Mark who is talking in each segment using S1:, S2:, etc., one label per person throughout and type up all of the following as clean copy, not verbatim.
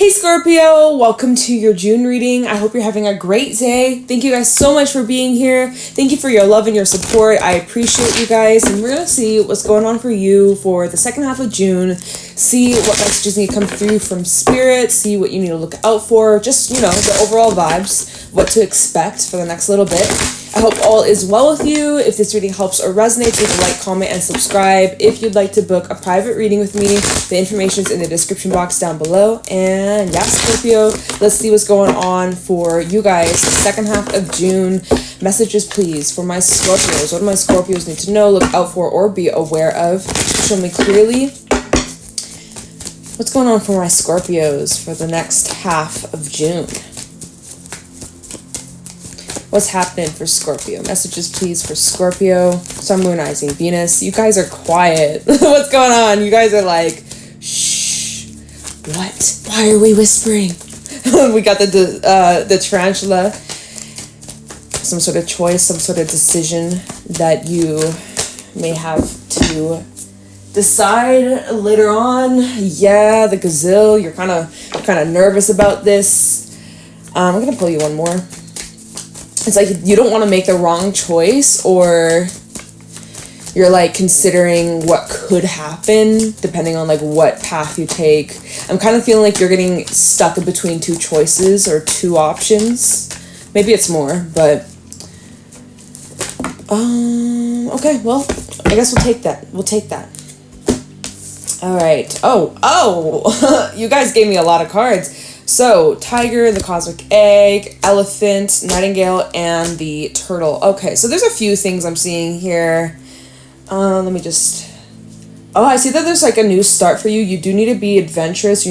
S1: Hey Scorpio, welcome to your June reading. I hope you're having a great day. Thank you guys so much for being here. Thank you for your love and your support. I appreciate you guys. And we're going to see what's going on for you for the second half of June. See what messages need to come through from spirit. See what you need to look out for. Just, the overall vibes, what to expect for the next little bit. I hope all is well with you. If this reading helps or resonates, leave a like, comment, and subscribe. If you'd like to book a private reading with me, the information's in the description box down below. And yeah, Scorpio, let's see what's going on for you guys. The second half of June. Messages, please, for my Scorpios. What do my Scorpios need to know, look out for, or be aware of? Show me clearly. What's going on for my Scorpios for the next half of June? What's happening for Scorpio? Messages, please, for Scorpio. Sun, Moon, Rising, Venus. You guys are quiet. What's going on? You guys are like, shh. What? Why are we whispering? We got the tarantula. Some sort of choice, some sort of decision that you may have to decide later on. Yeah, the gazelle. You're kind of nervous about this. I'm gonna pull you one more. It's like you don't want to make the wrong choice, or you're like considering what could happen depending on like what path you take. I'm kind of feeling like you're getting stuck in between two choices or two options. Maybe it's more, but okay, well, I guess we'll take that. All right. Oh, you guys gave me a lot of cards. So, tiger, the cosmic egg, elephant, nightingale, and the turtle. Okay, so there's a few things I'm seeing here. Let me just... Oh, I see that there's like a new start for you. You do need to be adventurous.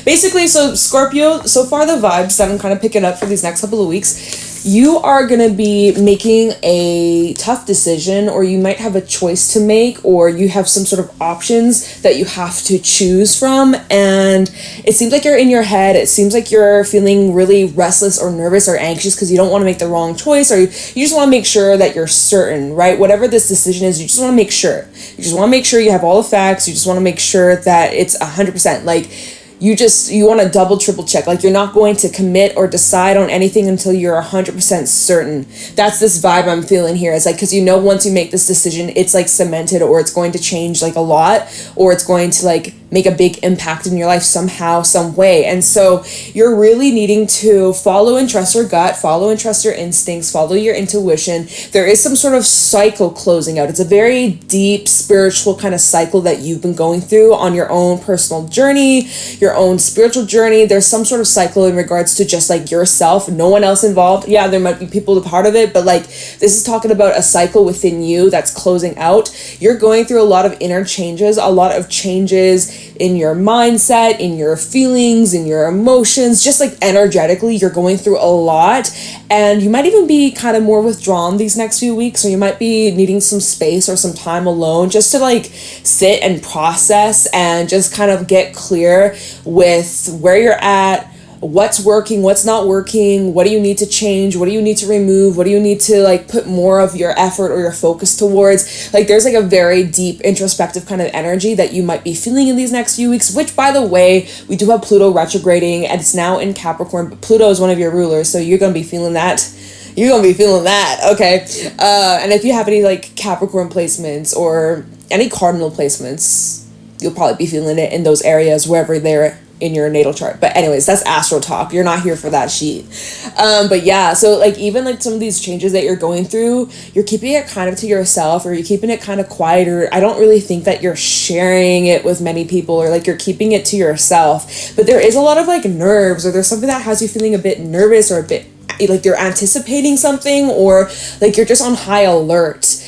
S1: Basically, so Scorpio, so far the vibes that I'm kind of picking up for these next couple of weeks, you are going to be making a tough decision, or you might have a choice to make, or you have some sort of options that you have to choose from. And it seems like you're in your head. It seems like you're feeling really restless or nervous or anxious because you don't want to make the wrong choice, or you just want to make sure that you're certain, right? Whatever this decision is, you just want to make sure. You just want to make sure you have all the facts. You just want to make sure that it's 100%. Like, you want to double, triple check. Like, you're not going to commit or decide on anything until you're 100% certain. That's this vibe I'm feeling here. It's like, because once you make this decision, it's like cemented, or it's going to change like a lot, or it's going to like make a big impact in your life somehow, some way. And so you're really needing to follow and trust your gut, follow and trust your instincts, follow your intuition. There is some sort of cycle closing out. It's a very deep spiritual kind of cycle that you've been going through on your own personal journey, your own spiritual journey. There's some sort of cycle in regards to just like yourself, no one else involved. Yeah, there might be people a part of it, but like this is talking about a cycle within you that's closing out. You're going through a lot of inner changes, a lot of changes in your mindset, in your feelings, in your emotions, just like energetically, you're going through a lot. And you might even be kind of more withdrawn these next few weeks, or you might be needing some space or some time alone just to like sit and process and just kind of get clear with where you're at, what's working, what's not working, what do you need to change, what do you need to remove, what do you need to like put more of your effort or your focus towards. Like there's like a very deep introspective kind of energy that you might be feeling in these next few weeks, which by the way, we do have Pluto retrograding and it's now in Capricorn, but Pluto is one of your rulers, so you're going to be feeling that. You're going to be feeling that, okay? And if you have any like Capricorn placements or any cardinal placements, you'll probably be feeling it in those areas wherever they're in your natal chart. But anyways, that's astro talk. You're not here for that sheet. But yeah, so like even like some of these changes that you're going through, you're keeping it kind of to yourself, or you're keeping it kind of quieter. I don't really think that you're sharing it with many people, or like you're keeping it to yourself. But there is a lot of like nerves, or there's something that has you feeling a bit nervous, or a bit like you're anticipating something, or like you're just on high alert.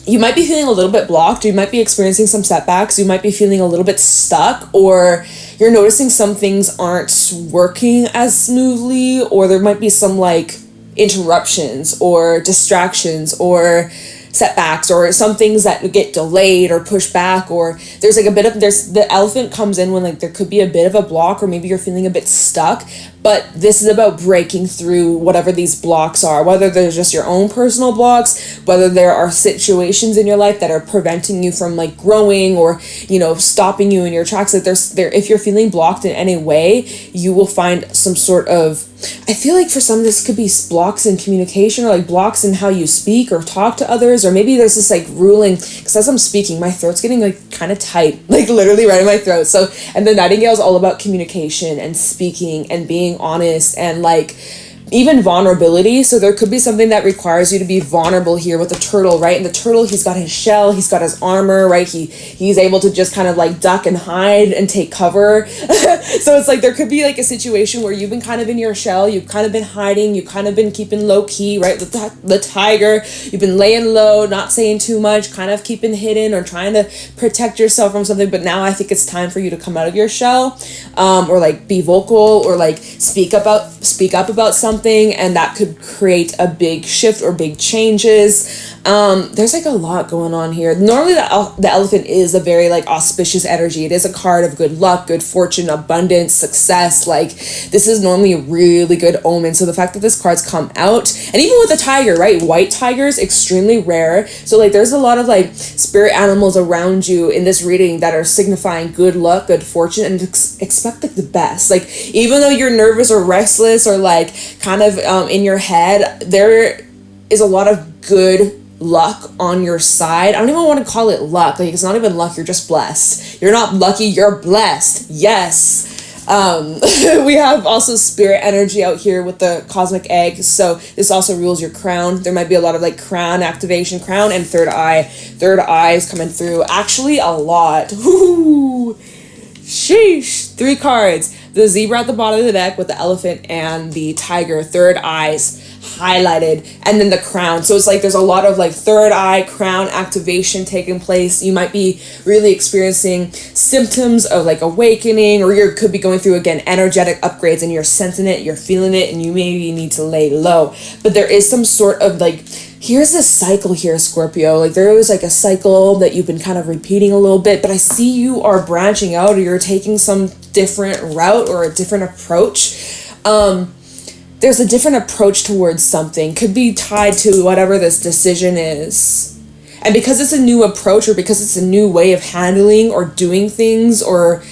S1: You might be feeling a little bit blocked. You might be experiencing some setbacks. You might be feeling a little bit stuck, or you're noticing some things aren't working as smoothly, or there might be some like interruptions or distractions or setbacks, or some things that get delayed or pushed back, or there's like the elephant comes in when like there could be a bit of a block, or maybe you're feeling a bit stuck. But this is about breaking through whatever these blocks are, whether they're just your own personal blocks, whether there are situations in your life that are preventing you from like growing or, you know, stopping you in your tracks. Like if you're feeling blocked in any way, you will find some sort of, I feel like for some this could be blocks in communication or like blocks in how you speak or talk to others, or maybe there's this like ruling, because as I'm speaking my throat's getting like kind of tight, like literally right in my throat. So, and the Nightingale is all about communication and speaking and being honest and like even vulnerability. So there could be something that requires you to be vulnerable here with the turtle, right? And the turtle, he's got his shell, he's got his armor, right? He's able to just kind of like duck and hide and take cover. So it's like there could be like a situation where you've been kind of in your shell, you've kind of been hiding, you've kind of been keeping low key, right? The tiger, you've been laying low, not saying too much, kind of keeping hidden or trying to protect yourself from something. But now I think it's time for you to come out of your shell, or like be vocal or like speak up about something, and that could create a big shift or big changes. There's like a lot going on here. Normally the elephant is a very like auspicious energy. It is a card of good luck, good fortune, abundance, success. Like this is normally a really good omen. So the fact that this card's come out, and even with the tiger, right? White tigers, extremely rare. So like there's a lot of like spirit animals around you in this reading that are signifying good luck, good fortune, and expect like the best. Like even though you're nervous or restless or like kind of in your head, there is a lot of good luck on your side. I don't even want to call it luck. Like it's not even luck, you're just blessed. You're not lucky, you're blessed. Yes. We have also spirit energy out here with the cosmic egg. So this also rules your crown. There might be a lot of like crown activation, crown and third eye. Third eye is coming through. Actually a lot. Woo! Sheesh. 3 cards. The zebra at the bottom of the deck with the elephant and the tiger, third eyes highlighted, and then the crown. So it's like there's a lot of like third eye crown activation taking place. You might be really experiencing symptoms of like awakening, or you could be going through again energetic upgrades and you're sensing it, you're feeling it, and you maybe need to lay low. But there is some sort of like, here's this cycle here, Scorpio. Like there is like a cycle that you've been kind of repeating a little bit, but I see you are branching out, or you're taking some different route or a different approach. There's a different approach towards something, could be tied to whatever this decision is. And because it's a new approach, or because it's a new way of handling or doing things or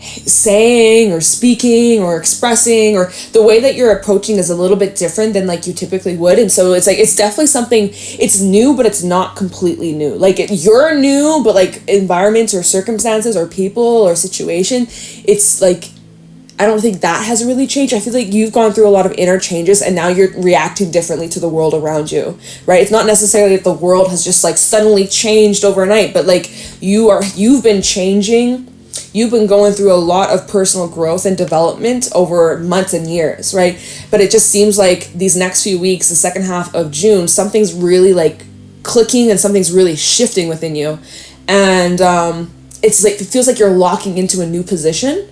S1: saying or speaking or expressing, or the way that you're approaching is a little bit different than like you typically would. And so it's like it's definitely something, it's new, but it's not completely new. Like you're new, but like environments or circumstances or people or situation, it's like I don't think that has really changed. I feel like you've gone through a lot of inner changes and now you're reacting differently to the world around you, right? It's not necessarily that the world has just like suddenly changed overnight, but like you've been changing. You've been going through a lot of personal growth and development over months and years, right? But it just seems like these next few weeks, the second half of June, something's really like clicking and something's really shifting within you. And it's like, it feels like you're locking into a new position.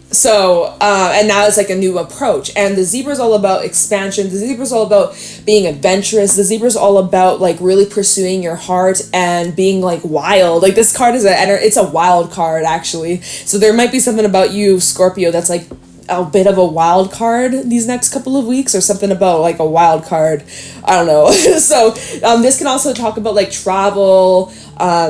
S1: So, and now it's like a new approach. And the zebra is all about expansion. The zebra is all about being adventurous. The zebra is all about like really pursuing your heart and being like wild. Like this card is it's a wild card actually. So there might be something about you, Scorpio, that's like a bit of a wild card these next couple of weeks, or something about like a wild card. I don't know. So this can also talk about like travel,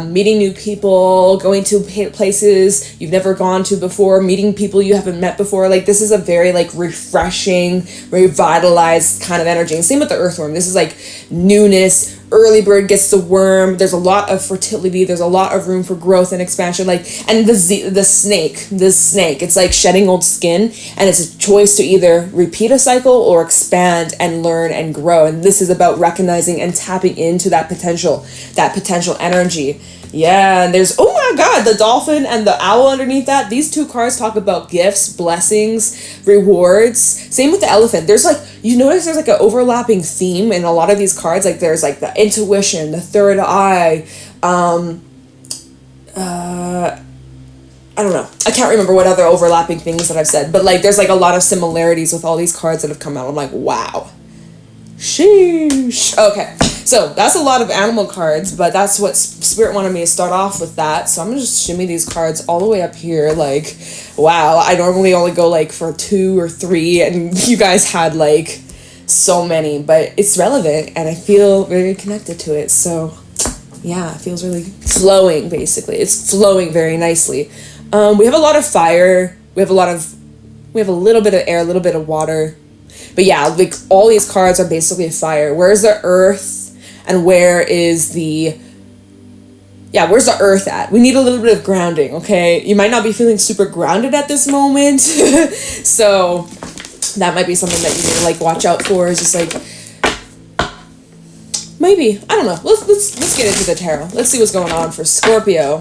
S1: meeting new people, going to places you've never gone to before, meeting people you haven't met before. Like this is a very like refreshing, revitalized kind of energy. And same with the earthworm. This is like newness. Early bird gets the worm. There's a lot of fertility. There's a lot of room for growth and expansion. Like, and the snake, it's like shedding old skin, and it's a choice to either repeat a cycle or expand and learn and grow. And this is about recognizing and tapping into that potential energy. Yeah, and there's, oh my god, the dolphin and the owl underneath that. These 2 cards talk about gifts, blessings, rewards. Same with the elephant. There's like, you notice there's like an overlapping theme in a lot of these cards. Like there's like the intuition, the third eye, I don't know. I can't remember what other overlapping things that I've said, but like there's like a lot of similarities with all these cards that have come out. I'm like, wow. Sheesh. Okay. So that's a lot of animal cards, but that's what Spirit wanted me to start off with that. So I'm gonna just shimmy these cards all the way up here. Like, wow, I normally only go like for 2 or 3, and you guys had like so many, but it's relevant and I feel very connected to it. So yeah, it feels really flowing. Basically, it's flowing very nicely. We have a lot of fire. We have a little bit of air, a little bit of water. But yeah, like all these cards are basically fire. Where's the earth? And where's the earth at? We need a little bit of grounding, okay? You might not be feeling super grounded at this moment. So that might be something that you need to like watch out for. Is just like, maybe, I don't know. Let's get into the tarot. Let's see what's going on for Scorpio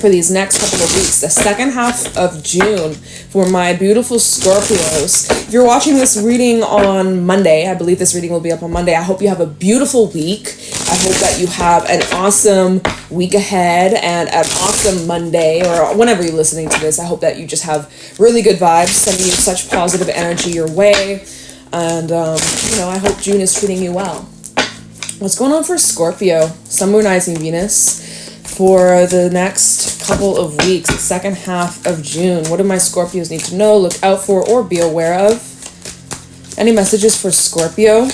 S1: for these next couple of weeks, the second half of June, for my beautiful Scorpios. If you're watching this reading on Monday, I believe this reading will be up on Monday, I hope you have a beautiful week. I hope that you have an awesome week ahead and an awesome Monday, or whenever you're listening to this. I hope that you just have really good vibes, sending you such positive energy your way. And, I hope June is treating you well. What's going on for Scorpio? Sun, Moon, Rising, Venus for the next couple of weeks, the second half of June. What do my Scorpios need to know, look out for, or be aware of? Any messages for Scorpio?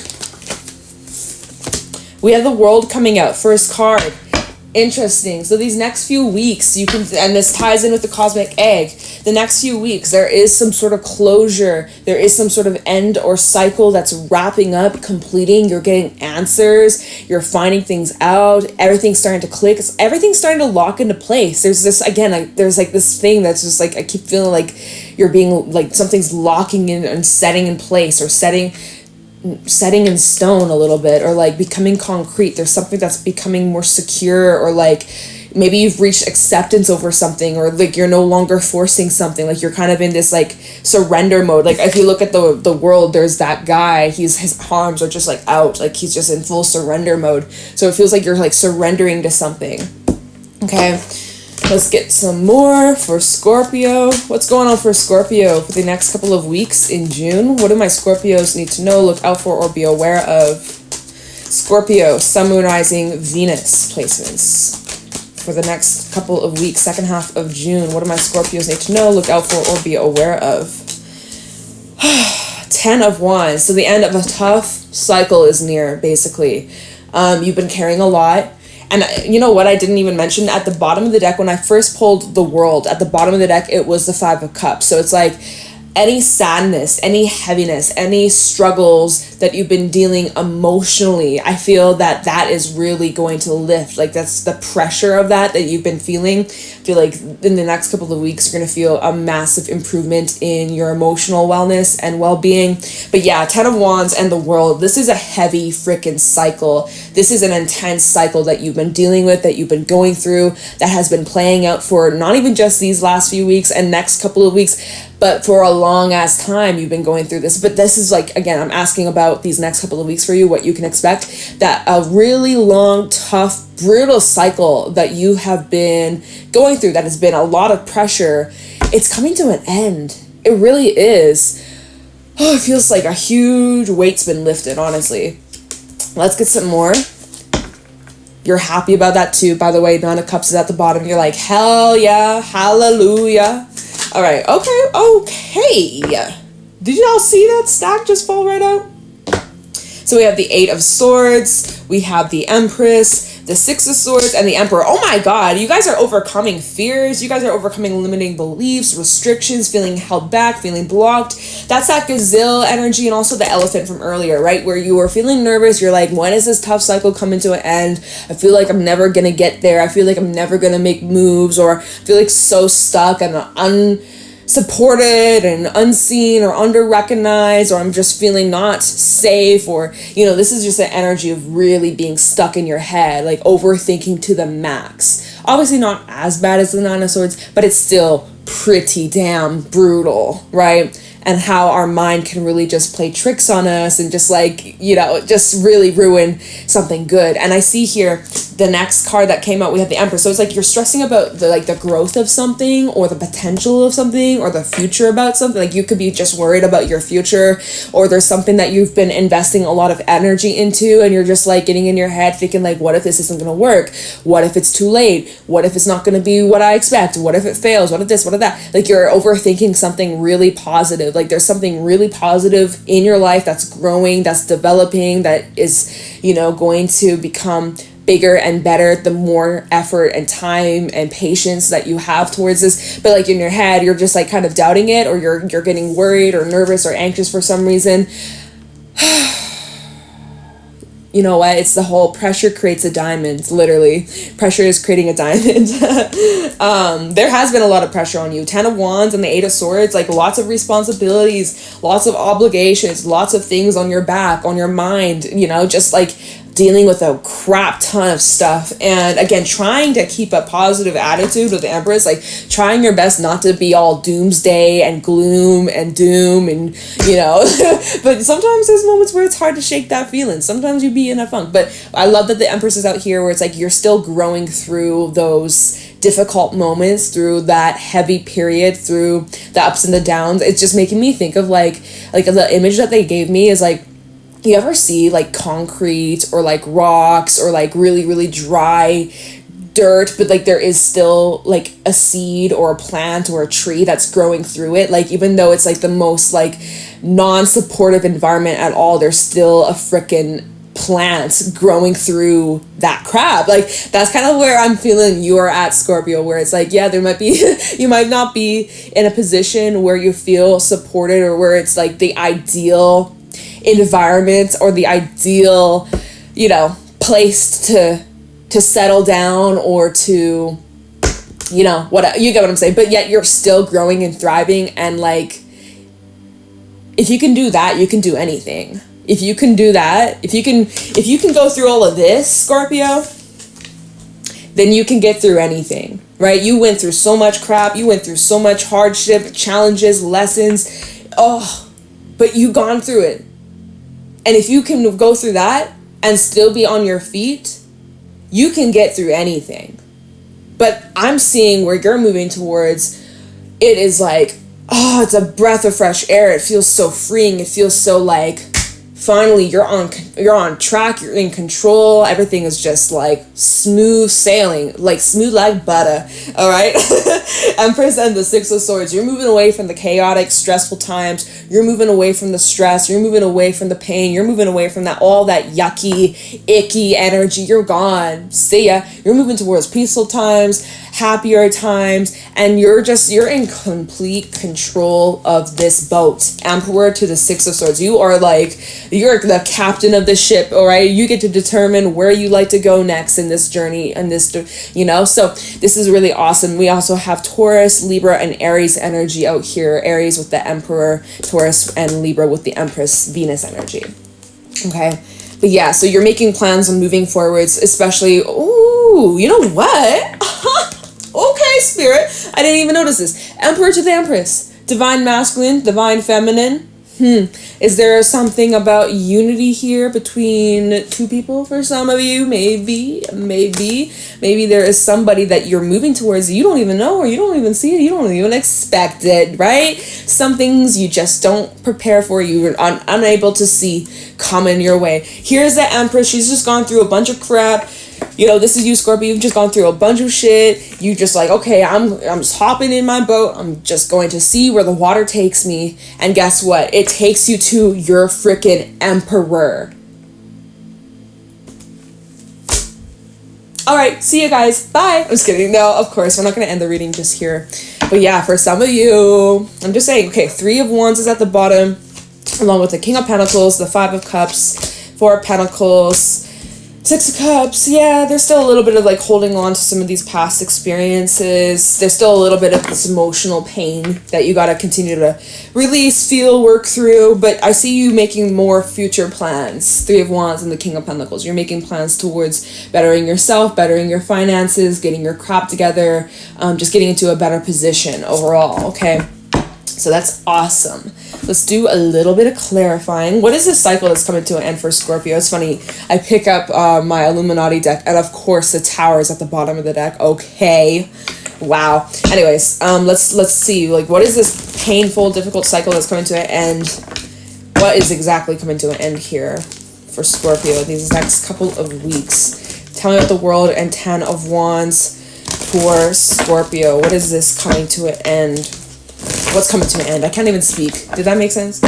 S1: We have the World coming out. First card. Interesting. So these next few weeks, you can, and this ties in with the cosmic egg, the next few weeks, there is some sort of closure. There is some sort of end or cycle that's wrapping up, completing. You're getting answers. You're finding things out. Everything's starting to click. Everything's starting to lock into place. There's this, again, there's like this thing that's just like, I keep feeling like you're being, like something's locking in and setting in place, or setting in stone a little bit, or like becoming concrete. There's something that's becoming more secure, or like maybe you've reached acceptance over something, or like you're no longer forcing something. Like you're kind of in this like surrender mode. Like if you look at the world, there's that guy, his arms are just like out, like he's just in full surrender mode. So it feels like you're like surrendering to something. Okay, let's get some more for Scorpio. What's going on for Scorpio for the next couple of weeks in June? What do my Scorpios need to know, look out for, or be aware of? Scorpio, Sun, Moon, Rising, Venus placements for the next couple of weeks, second half of June. What do my Scorpios need to know, look out for, or be aware of? 10 of Wands. So the end of a tough cycle is near, basically. You've been carrying a lot. And you know what I didn't even mention? At the bottom of the deck, when I first pulled the World, at the bottom of the deck, it was the 5 of Cups. So it's like any sadness, any heaviness, any struggles that you've been dealing emotionally, I feel that that is really going to lift. Like that's the pressure of that you've been feeling. I feel like in the next couple of weeks, you're going to feel a massive improvement in your emotional wellness and well-being. But yeah, 10 of Wands and the World, this is a heavy freaking cycle. This is an intense cycle that you've been dealing with, that you've been going through, that has been playing out for not even just these last few weeks and next couple of weeks, but for a long ass time you've been going through this. But this is like, again, I'm asking about these next couple of weeks for you, what you can expect. That a really long, tough, brutal cycle that you have been going through, that has been a lot of pressure, it's coming to an end. It really is. Oh, it feels like a huge weight's been lifted, honestly. Let's get some more. You're happy about that too, by the way. Nine of Cups is at the bottom. You're like, hell yeah, hallelujah. All right, okay. Did y'all see that stack just fall right out? So we have the 8 of Swords, we have the Empress, the 6 of Swords, and the Emperor. Oh my God, you guys are overcoming fears. You guys are overcoming limiting beliefs, restrictions, feeling held back, feeling blocked. That's that gazelle energy, and also the elephant from earlier, right? Where you were feeling nervous. You're like, when is this tough cycle coming to an end? I feel like I'm never going to get there. I feel like I'm never going to make moves, or I feel like so stuck and unsupported and unseen or under-recognized, or I'm just feeling not safe, or, this is just an energy of really being stuck in your head, like overthinking to the max. Obviously not as bad as the 9 of Swords, but it's still pretty damn brutal, right? And how our mind can really just play tricks on us and just like, just really ruin something good. And I see here the next card that came out, we have the Empress. So it's like you're stressing about the growth of something, or the potential of something, or the future about something. Like you could be just worried about your future, or there's something that you've been investing a lot of energy into, and you're just like getting in your head thinking like, what if this isn't going to work? What if it's too late? What if it's not going to be what I expect? What if it fails? What if this? What if that? Like you're overthinking something really positive. Like there's something really positive in your life that's growing, that's developing, that is, going to become bigger and better the more effort and time and patience that you have towards this. But like in your head, you're just like kind of doubting it, or you're getting worried or nervous or anxious for some reason. You know what? It's the whole pressure creates a diamond. Literally, pressure is creating a diamond. There has been a lot of pressure on you. 10 of Wands and the 8 of Swords, like lots of responsibilities, lots of obligations, lots of things on your back, on your mind, just like dealing with a crap ton of stuff. And again, trying to keep a positive attitude with the Empress, like trying your best not to be all doomsday and gloom and doom and, but sometimes there's moments where it's hard to shake that feeling. Sometimes you be in a funk. But I love that the Empress is out here where it's like you're still growing through those difficult moments, through that heavy period, through the ups and the downs. It's just making me think of like the image that they gave me is like, you ever see like concrete or like rocks or like really, really dry dirt, but like there is still like a seed or a plant or a tree that's growing through it? Like even though it's like the most like non-supportive environment at all, there's still a frickin' plant growing through that crap. Like that's kind of where I'm feeling you're at, Scorpio, where it's like, yeah, there might be you might not be in a position where you feel supported, or where it's like the ideal environment or the ideal place to settle down, or to what you get what I'm saying. But yet you're still growing and thriving, and like if you can do that, you can do anything. If you can do that, if you can go through all of this, Scorpio, then you can get through anything, right? You went through so much crap, you went through so much hardship, challenges, lessons, but you gone through it. And if you can go through that and still be on your feet, you can get through anything. But I'm seeing where you're moving towards, it is like, it's a breath of fresh air. It feels so freeing. It feels so like, finally you're on track, you're in control. Everything is just like smooth sailing, like smooth like butter. All right. Empress and the 6 of Swords, you're moving away from the chaotic, stressful times. You're moving away from the stress. You're moving away from the pain. You're moving away from all that yucky, icky energy. You're gone. See ya. You're moving towards peaceful times, happier times, and you're in complete control of this boat. Emperor to the 6 of Swords. You're the captain of the ship, all right? You get to determine where you like to go next in this journey, and this, so this is really awesome. We also have Taurus, Libra, and Aries energy out here. Aries with the Emperor, Taurus, and Libra with the Empress, Venus energy. Okay. But yeah, so you're making plans on moving forwards, especially, you know what? Okay, Spirit. I didn't even notice this. Emperor to the Empress. Divine masculine, divine feminine. Is there something about unity here between two people for some of you? Maybe there is somebody that you're moving towards you don't even know, or you don't even see it, you don't even expect it, right? Some things you just don't prepare for, you're unable to see coming your way. Here's the Empress. She's just gone through a bunch of crap. This is you, Scorpio. You've just gone through a bunch of shit. You just like, okay, I'm just hopping in my boat. I'm just going to see where the water takes me. And guess what? It takes you to your freaking Emperor. All right, see you guys. Bye. I'm just kidding. No, of course, we're not going to end the reading just here. But yeah, for some of you, I'm just saying, okay, 3 of Wands is at the bottom, along with the King of Pentacles, the 5 of Cups, 4 of Pentacles, 6 of Cups. Yeah, there's still a little bit of like holding on to some of these past experiences. There's still a little bit of this emotional pain that you got to continue to release, feel, work through. But I see you making more future plans. 3 of Wands and the King of Pentacles. You're making plans towards bettering yourself, bettering your finances, getting your crap together, just getting into a better position overall, okay? So that's awesome. Let's do a little bit of clarifying. What is this cycle that's coming to an end for Scorpio? It's funny. I pick up my Illuminati deck, and of course the tower is at the bottom of the deck. Okay. Wow. Anyways, let's see. Like, what is this painful, difficult cycle that's coming to an end? What is exactly coming to an end here for Scorpio these next couple of weeks? Tell me about the World and 10 of Wands for Scorpio. What is this coming to an end? What's coming to an end? I can't even speak. Did that make sense?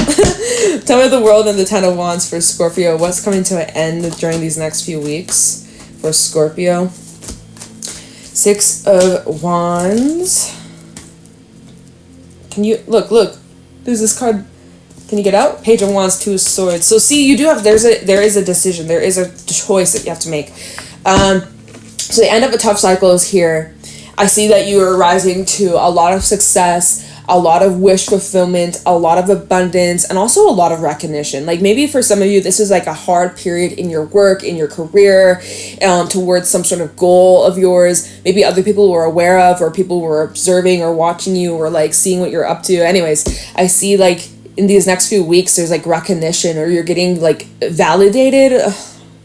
S1: Tell me the World and the 10 of Wands for Scorpio. What's coming to an end during these next few weeks for Scorpio? 6 of Wands. Can you look? There's this card. Can you get out? Page of Wands, 2 of Swords. So see, you do have there is a decision. There is a choice that you have to make. So the end of a tough cycle is here. I see that you are rising to a lot of success, a lot of wish fulfillment, a lot of abundance, and also a lot of recognition. Like, maybe for some of you, this is like a hard period in your work, in your career, towards some sort of goal of yours. Maybe other people were aware of, or people were observing or watching you, or like seeing what you're up to. Anyways, I see like in these next few weeks, there's like recognition, or you're getting like validated.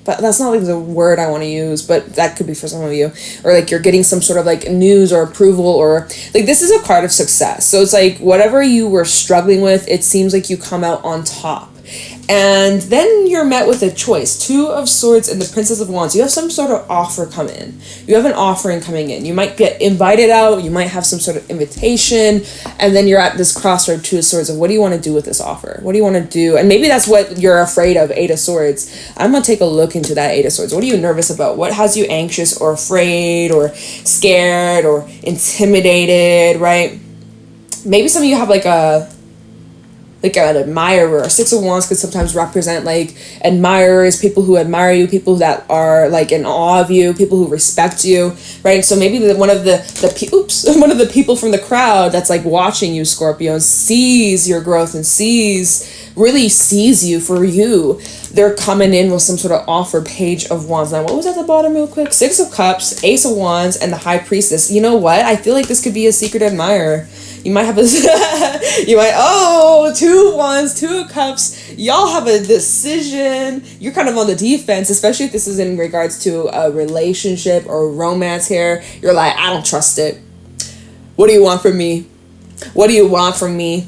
S1: But that's not like the word I want to use, but that could be for some of you. Or like you're getting some sort of like news or approval, or like this is a card of success. So it's like whatever you were struggling with, it seems like you come out on top. And then you're met with a choice. 2 of Swords and the Princess of Wands. You have some sort of offer come in. You have an offering coming in. You might get invited out. You might have some sort of invitation. And then you're at this crossroad, 2 of Swords, of what do you want to do with this offer? What do you want to do? And maybe that's what you're afraid of, 8 of Swords. I'm going to take a look into that 8 of Swords. What are you nervous about? What has you anxious or afraid or scared or intimidated, right? Maybe some of you have like an admirer. 6 of Wands could sometimes represent like admirers, people who admire you, people that are like in awe of you, people who respect you, right? So maybe one of the people from the crowd that's like watching you, Scorpio, sees your growth and really sees you for you. They're coming in with some sort of offer. Page of Wands. Now, what was at the bottom real quick? 6 of Cups, Ace of Wands, and the High Priestess. You know what? I feel like this could be a secret admirer. You might have 2 of Wands, 2 of Cups. Y'all have a decision. You're kind of on the defense, especially if this is in regards to a relationship or romance here. You're like, I don't trust it. What do you want from me? What do you want from me?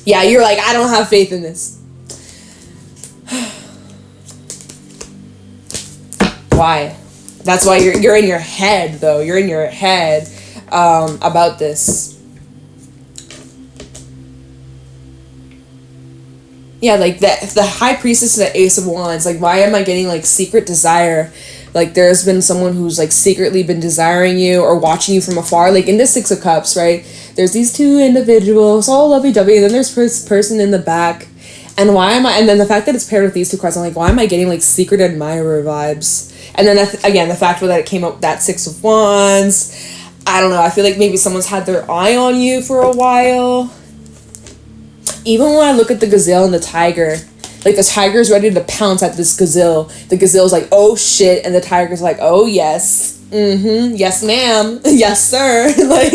S1: Yeah, you're like, I don't have faith in this. Why? That's why you're in your head, though. You're in your head about this. Yeah, like the High Priestess and the Ace of Wands. Like, why am I getting like secret desire? Like, there's been someone who's like secretly been desiring you or watching you from afar. Like in the 6 of Cups, right? There's these 2 individuals, all lovey-dovey, and then there's this person in the back. And and then the fact that it's paired with these 2 cards, I'm like, why am I getting like secret admirer vibes? And then again, the fact that it came up that 6 of Wands. I don't know. I feel like maybe someone's had their eye on you for a while. Even when I look at the gazelle and the tiger, like the tiger's ready to pounce at this gazelle. The gazelle's like, oh shit. And the tiger's like, oh yes. Mm-hmm. Yes, ma'am. Yes, sir. Like,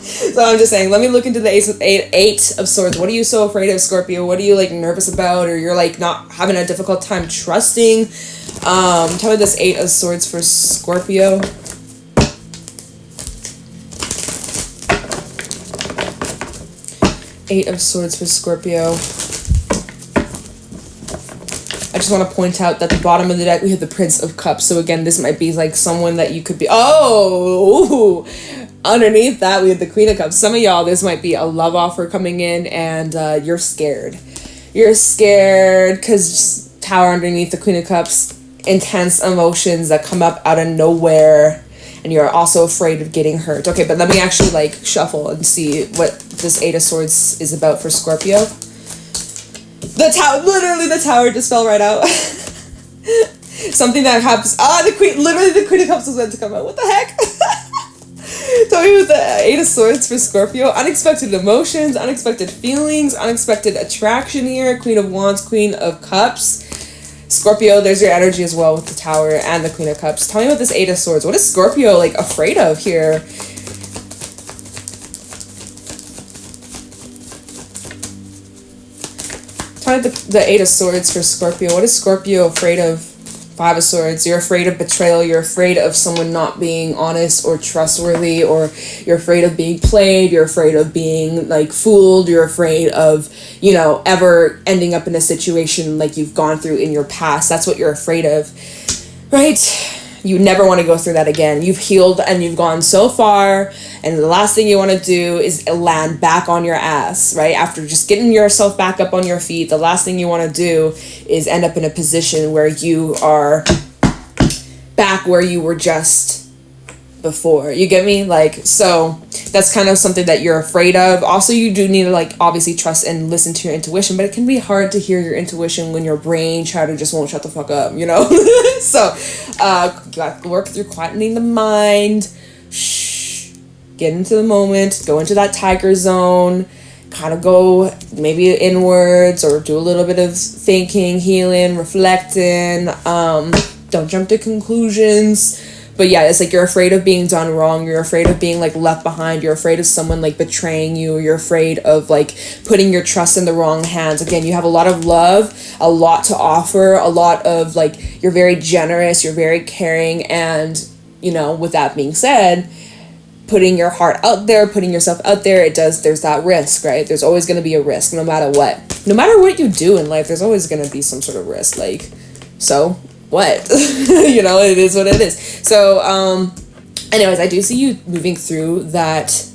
S1: so I'm just saying, let me look into the 8 of Swords. What are you so afraid of, Scorpio? What are you like nervous about? Or you're like not having a difficult time trusting? Tell me this 8 of Swords for Scorpio. Eight of Swords for Scorpio. I just want to point out that at the bottom of the deck we have the Prince of Cups. So again, this might be like someone that you could be. Oh, underneath that we have the Queen of Cups. Some of y'all, this might be a love offer coming in, and you're scared. You're scared because Tower underneath the Queen of Cups. Intense emotions that come up out of nowhere. And you're also afraid of getting hurt. Okay, but let me actually like shuffle and see what this 8 of Swords is about for Scorpio. The tower, literally the tower just fell right out. Something that happens. The Queen of Cups was meant to come out. What the heck? Tell me with the 8 of Swords for Scorpio. Unexpected emotions, unexpected feelings, unexpected attraction here. Queen of Wands, Queen of Cups. Scorpio, there's your energy as well with the Tower and the Queen of Cups. Tell me about this 8 of Swords. What is Scorpio like afraid of here? Tell me the Eight of Swords for Scorpio. What is Scorpio afraid of? Five of Swords. You're afraid of betrayal. You're afraid of someone not being honest or trustworthy, or you're afraid of being played. You're afraid of being like fooled. You're afraid of, you know, ever ending up in a situation like you've gone through in your past. That's what you're afraid of, right? You never want to go through that again. You've healed and you've gone so far, and the last thing you want to do is land back on your ass, right? After just getting yourself back up on your feet, the last thing you want to do is end up in a position where you are back where you were just before. You get me? Like, so that's kind of something that you're afraid of. Also, you do need to like obviously trust and listen to your intuition, but it can be hard to hear your intuition when your brain chatter just won't shut the fuck up, you know? So you got to work through quietening the mind. Shh, get into the moment, go into that tiger zone, kind of go maybe inwards or do a little bit of thinking, healing, reflecting. Don't jump to conclusions. But yeah, it's like you're afraid of being done wrong. You're afraid of being like left behind. You're afraid of someone like betraying you. You're afraid of like putting your trust in the wrong hands. Again, you have a lot of love, a lot to offer, a lot of like, you're very generous, you're very caring. And, you know, with that being said, putting your heart out there, putting yourself out there, there's that risk, right? There's always going to be a risk no matter what. No matter what you do in life, there's always going to be some sort of risk. Like, so what? You know, it is what it is. So anyways, I do see you moving through that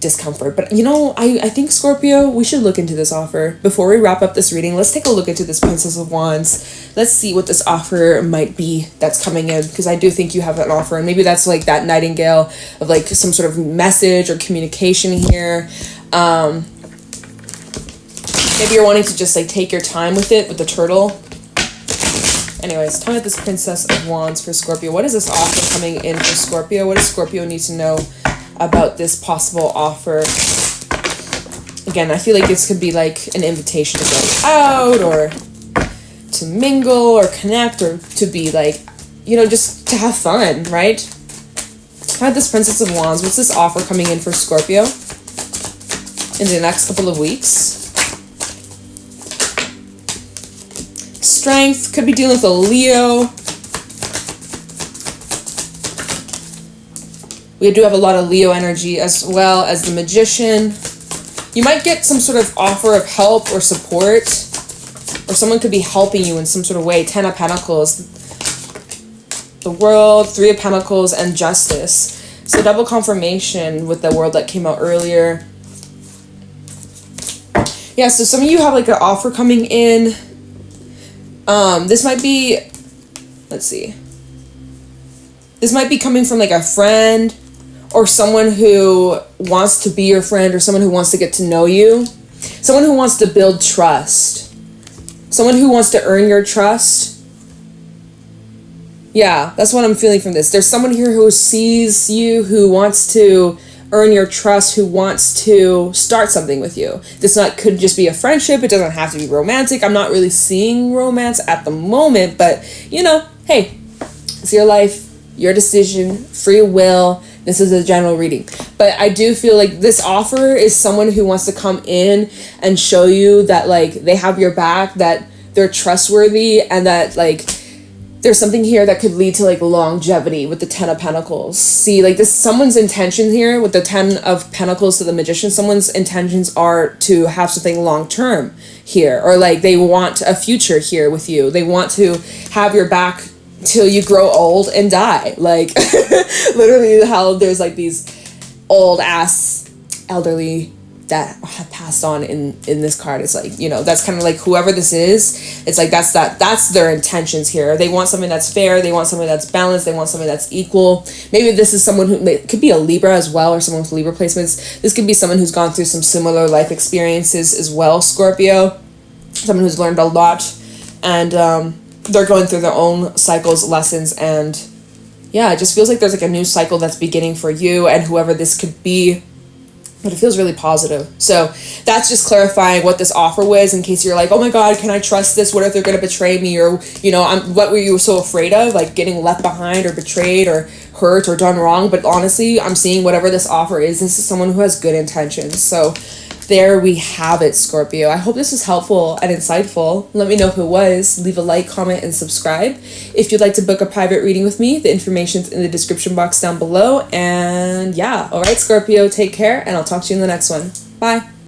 S1: discomfort, but you know, I think Scorpio, we should look into this offer before we wrap up this reading. Let's take a look into this Princess of Wands. Let's see what this offer might be that's coming in, because I do think you have an offer, and maybe that's like that nightingale of like some sort of message or communication here. Maybe you're wanting to just like take your time with it with the turtle. Anyways, tell me this Princess of Wands for Scorpio. What is this offer coming in for Scorpio? What does Scorpio need to know about this possible offer? Again, I feel like this could be like an invitation to go out or to mingle or connect or to be like, you know, just to have fun, right? Tell me this Princess of Wands. What's this offer coming in for Scorpio in the next couple of weeks? Strength, could be dealing with a Leo. We do have a lot of Leo energy, as well as the Magician. You might get some sort of offer of help or support, or someone could be helping you in some sort of way. 10 of Pentacles, the World, 3 of Pentacles, and Justice. So double confirmation with the World that came out earlier. Yeah, so some of you have like an offer coming in. This might be, let's see. This might be coming from like a friend or someone who wants to be your friend, or someone who wants to get to know you. Someone who wants to build trust. Someone who wants to earn your trust. Yeah, that's what I'm feeling from this. There's someone here who sees you, who wants to earn your trust, who wants to start something with you. This could just be a friendship. It doesn't have to be romantic. I'm not really seeing romance at the moment, but you know, hey, it's your life, your decision, free will. This is a general reading. But I do feel like this offer is someone who wants to come in and show you that like they have your back, that they're trustworthy, and that like there's something here that could lead to like longevity with the 10 of Pentacles. See, like this, someone's intention here with the 10 of Pentacles to the Magician, someone's intentions are to have something long-term here, or like they want a future here with you. They want to have your back till you grow old and die. Like literally how there's like these old ass elderly that have passed on in this card. It's like, you know, that's kind of like whoever this is, it's like that's their intentions here. They want something that's fair, they want something that's balanced, they want something that's equal. Maybe this is someone who could be a Libra as well, or someone with Libra placements. This could be someone who's gone through some similar life experiences as well, Scorpio. Someone who's learned a lot, and they're going through their own cycles, lessons, and yeah, it just feels like there's like a new cycle that's beginning for you and whoever this could be. But it feels really positive. So that's just clarifying what this offer was, in case you're like, oh my God, can I trust this? What if they're going to betray me? Or, you know, what were you so afraid of? Like getting left behind or betrayed or hurt or done wrong. But honestly, I'm seeing whatever this offer is, this is someone who has good intentions. So there we have it, Scorpio. I hope this was helpful and insightful. Let me know if it was. Leave a like, comment, and subscribe. If you'd like to book a private reading with me, the information's in the description box down below. And yeah, all right, Scorpio, take care, and I'll talk to you in the next one. Bye.